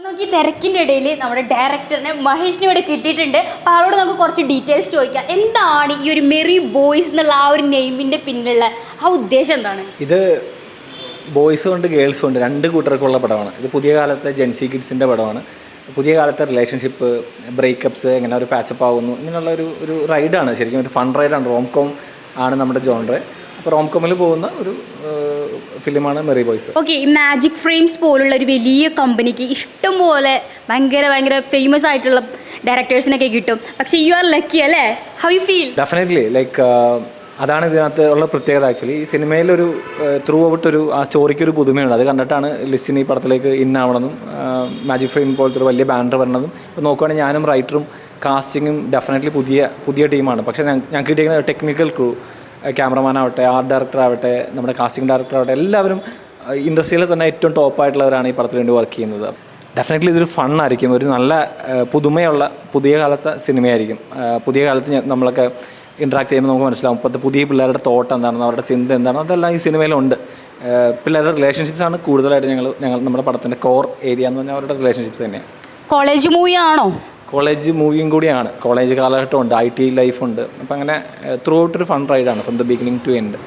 നമുക്ക് ഈ തിരക്കിൻ്റെ ഇടയിൽ നമ്മുടെ ഡയറക്ടറിനെ മഹേഷിനെ ഇവിടെ കിട്ടിയിട്ടുണ്ട്. അപ്പോൾ ആളോട് നമുക്ക് കുറച്ച് ഡീറ്റെയിൽസ് ചോദിക്കാം. എന്താണ് ഈ ഒരു മെറി ബോയ്സ് എന്നുള്ള ആ ഒരു നെയിമിൻ്റെ പിന്നിലുള്ള ആ ഉദ്ദേശം എന്താണ്? ഇത് ബോയ്സും ഉണ്ട് ഗേൾസും ഉണ്ട്, രണ്ട് കൂട്ടർക്കുള്ള പടമാണ്. ഇത് പുതിയ കാലത്തെ ജെൻസി കിഡ്സിൻ്റെ പടമാണ്. പുതിയ കാലത്തെ റിലേഷൻഷിപ്പ്, ബ്രേക്കപ്സ്, എങ്ങനെ ഒരു പാച്ചപ്പ് ആവുന്നു, ഇങ്ങനെയുള്ള ഒരു റൈഡാണ്. ശരിക്കും ഒരു ഫൺ റൈഡാണ്. റോംകോം ആണ് നമ്മുടെ ജോൺറ്. അപ്പോൾ റോംകോമിൽ പോകുന്ന ഒരു ഫിലിമാണ് മെറി ബോയ്സ്. ഓക്കെ, ഈ മാജിക് ഫ്രെയിംസ് പോലുള്ള ഒരു വലിയ കമ്പനിക്ക് ഇഷ്ടംപോലെ ഭയങ്കര ഫേമസ് ആയിട്ടുള്ള ഡയറക്ടേഴ്സിനൊക്കെ കിട്ടും. പക്ഷേ യു ആർ ലക്കി അല്ലേ? How you feel? Definitely. Like അതാണ് ഇതിനകത്ത് ഉള്ള പ്രത്യേകത. ആക്ച്വലി ഈ സിനിമയിലൊരു ത്രൂ ഔട്ട് ആ സ്റ്റോറിക്കൊരു പുതുമയുണ്ട്. അത് കണ്ടിട്ടാണ് ലിസ്റ്റിന് ഈ പടത്തിലേക്ക് ഇന്നാവണമെന്നും മാജിക് ഫ്രെയിം പോലത്തെ ഒരു വലിയ ബാനർ വരണമെന്നും. ഇപ്പോൾ നോക്കുകയാണെങ്കിൽ ഞാനും റൈറ്ററും കാസ്റ്റിങ്ങും ഡെഫിനറ്റ്ലി പുതിയ ടീമാണ്. പക്ഷേ ഞങ്ങൾക്ക് കിട്ടിയിരിക്കുന്ന ടെക്നിക്കൽ ക്രൂ, ക്യാമറമാൻ ആവട്ടെ, ആർട്ട് ഡയറക്ടർ ആവട്ടെ, നമ്മുടെ കാസ്റ്റിംഗ് ഡയറക്ടർ ആവട്ടെ, എല്ലാവരും ഇൻഡസ്ട്രിയിൽ തന്നെ ഏറ്റവും ടോപ്പായിട്ടുള്ളവരാണ് ഈ പടത്തിന് വേണ്ടി വർക്ക് ചെയ്യുന്നത്. ഡെഫിനറ്റ്ലി ഇതൊരു ഫണ്ണായിരിക്കും. ഒരു നല്ല പുതുമയുള്ള പുതിയ കാലത്തെ സിനിമയായിരിക്കും. പുതിയ കാലത്ത് നമ്മളൊക്കെ ഇൻട്രാക്ട് ചെയ്യുമ്പോൾ നമുക്ക് മനസ്സിലാവും ഇപ്പോഴത്തെ പുതിയ പിള്ളേരുടെ തോട്ട് എന്താണെന്ന്, അവരുടെ ചിന്ത എന്താണെന്ന്, അതെല്ലാം ഈ സിനിമയിലുണ്ട്. പിള്ളേരുടെ റിലേഷൻഷിപ്സാണ് കൂടുതലായിട്ട് ഞങ്ങൾ നമ്മുടെ പടത്തിൻ്റെ കോർ ഏരിയ എന്ന് പറഞ്ഞാൽ അവരുടെ റിലേഷൻഷിപ്സ് തന്നെയാണ്. കോളേജ് മൂവി ആണോ? കോളേജ് മൂവിയും കൂടിയാണ്. കോളേജ് കാലഘട്ടമുണ്ട്, IT ലൈഫുണ്ട്. അപ്പോൾ അങ്ങനെ ത്രൂ ഔട്ട് ഒരു ഫൺ റൈഡാണ് from the beginning to end.